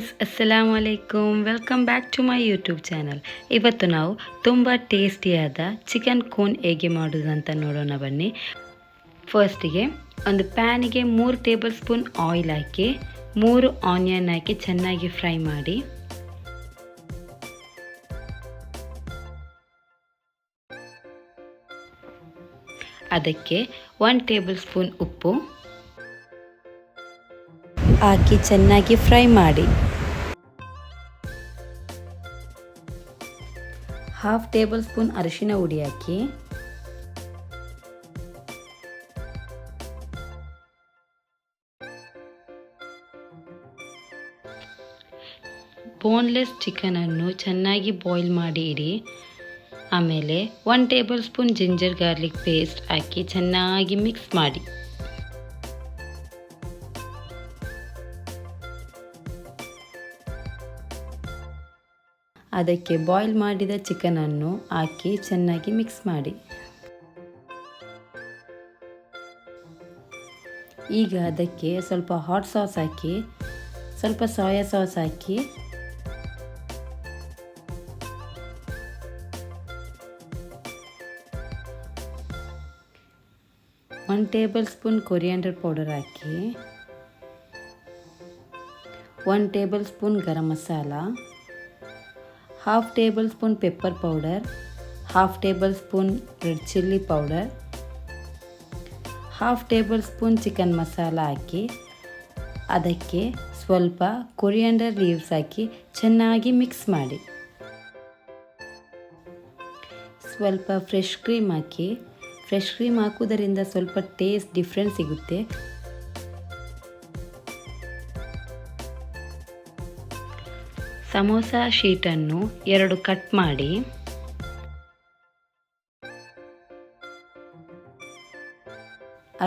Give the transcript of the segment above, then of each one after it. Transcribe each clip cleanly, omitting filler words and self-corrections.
Guys, ಅಸ್ಸಲಾಮು ಅಲೈಕುಮ್. Welcome back to my YouTube channel. ಇವತ್ತು ನಾವು ತುಂಬ ಟೇಸ್ಟಿಯಾದ ಚಿಕನ್ ಕೋನ್ ಹೇಗೆ ಮಾಡೋದು ಅಂತ ನೋಡೋಣ ಬನ್ನಿ. ಫಸ್ಟಿಗೆ ಒಂದು ಪ್ಯಾನಿಗೆ 3 ಟೇಬಲ್ ಸ್ಪೂನ್ ಆಯಿಲ್ ಹಾಕಿ 3 ಆನಿಯನ್ ಹಾಕಿ ಚೆನ್ನಾಗಿ ಫ್ರೈ ಮಾಡಿ. ಅದಕ್ಕೆ 1 ಟೇಬಲ್ ಸ್ಪೂನ್ ಉಪ್ಪು ಹಾಕಿ ಚೆನ್ನಾಗಿ ಫ್ರೈ ಮಾಡಿ. 1/2 ಟೇಬಲ್ ಸ್ಪೂನ್ ಅರಿಶಿನ ಹುಡಿ ಹಾಕಿ ಬೋನ್ಲೆಸ್ ಚಿಕನನ್ನು ಚೆನ್ನಾಗಿ ಬಾಯ್ಲ್ ಮಾಡಿ ಇಡಿ. ಆಮೇಲೆ 1 tablespoon ginger garlic paste ಹಾಕಿ ಚೆನ್ನಾಗಿ ಮಿಕ್ಸ್ ಮಾಡಿ. ಅದಕ್ಕೆ ಬಾಯ್ಲ್ ಮಾಡಿದ ಚಿಕನನ್ನು ಹಾಕಿ ಚೆನ್ನಾಗಿ ಮಿಕ್ಸ್ ಮಾಡಿ. ಈಗ ಅದಕ್ಕೆ ಸ್ವಲ್ಪ ಹಾಟ್ ಸಾಸ್ ಹಾಕಿ, ಸ್ವಲ್ಪ ಸೋಯಾ ಸಾಸ್ ಹಾಕಿ, one tablespoon coriander powder ಹಾಕಿ, 1 tablespoon garam masala, 1/2 tablespoon pepper powder, 1/2 tablespoon red chilli powder, 1/2 tablespoon chicken masala ಹಾಕಿ ಅದಕ್ಕೆ ಸ್ವಲ್ಪ ಕೊರಿಯಾಂಡರ್ ಲೀವ್ಸ್ ಹಾಕಿ ಚೆನ್ನಾಗಿ ಮಿಕ್ಸ್ ಮಾಡಿ. ಸ್ವಲ್ಪ ಫ್ರೆಶ್ ಕ್ರೀಮ್ ಹಾಕಿ. ಫ್ರೆಶ್ ಕ್ರೀಮ್ ಹಾಕುವುದರಿಂದ ಸ್ವಲ್ಪ ಟೇಸ್ಟ್ ಡಿಫ್ರೆಂಟ್ ಸಿಗುತ್ತೆ. ಸಮೋಸಾ ಶೀಟನ್ನು 2 ಕಟ್ ಮಾಡಿ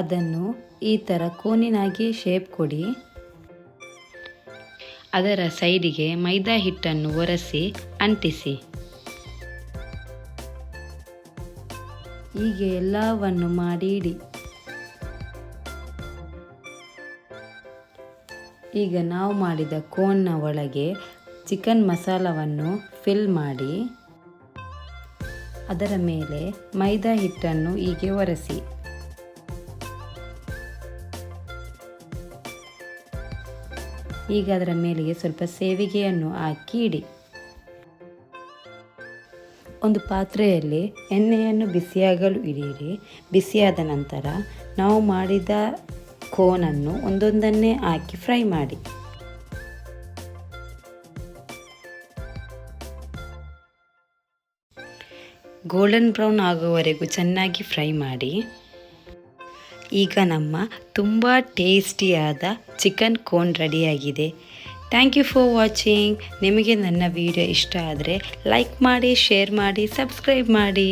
ಅದನ್ನು ಈ ಥರ ಕೋನಿನಾಗಿ ಶೇಪ್ ಕೊಡಿ. ಅದರ ಸೈಡಿಗೆ ಮೈದಾ ಹಿಟ್ಟನ್ನು ಒರೆಸಿ ಅಂಟಿಸಿ. ಹೀಗೆ ಎಲ್ಲವನ್ನು ಮಾಡಿ ಇಡಿ. ಈಗ ನಾವು ಮಾಡಿದ ಕೋನ್ನ ಒಳಗೆ ಚಿಕನ್ ಮಸಾಲವನ್ನು ಫಿಲ್ ಮಾಡಿ ಅದರ ಮೇಲೆ ಮೈದಾ ಹಿಟ್ಟನ್ನು ಹೀಗೆ ಒರೆಸಿ. ಈಗ ಅದರ ಮೇಲೆಗೆ ಸ್ವಲ್ಪ ಸೇವಿಗೆಯನ್ನು ಹಾಕಿ ಇಡಿ. ಒಂದು ಪಾತ್ರೆಯಲ್ಲಿ ಎಣ್ಣೆಯನ್ನು ಬಿಸಿಯಾಗಲು ಇಡಿಯಿರಿ. ಬಿಸಿಯಾದ ನಂತರ ನಾವು ಮಾಡಿದ ಕೋನನ್ನು ಒಂದೊಂದನ್ನೇ ಹಾಕಿ ಫ್ರೈ ಮಾಡಿ. ಗೋಲ್ಡನ್ ಬ್ರೌನ್ ಆಗುವವರೆಗೂ ಚೆನ್ನಾಗಿ ಫ್ರೈ ಮಾಡಿ. ಈಗ ನಮ್ಮ ತುಂಬ ಟೇಸ್ಟಿಯಾದ ಚಿಕನ್ ಕೋನ್ ರೆಡಿಯಾಗಿದೆ. Thank you for watching. ನಿಮಗೆ ನನ್ನ ವಿಡಿಯೋ ಇಷ್ಟ ಆದರೆ ಲೈಕ್ ಮಾಡಿ, ಶೇರ್ ಮಾಡಿ, ಸಬ್ಸ್ಕ್ರೈಬ್ ಮಾಡಿ.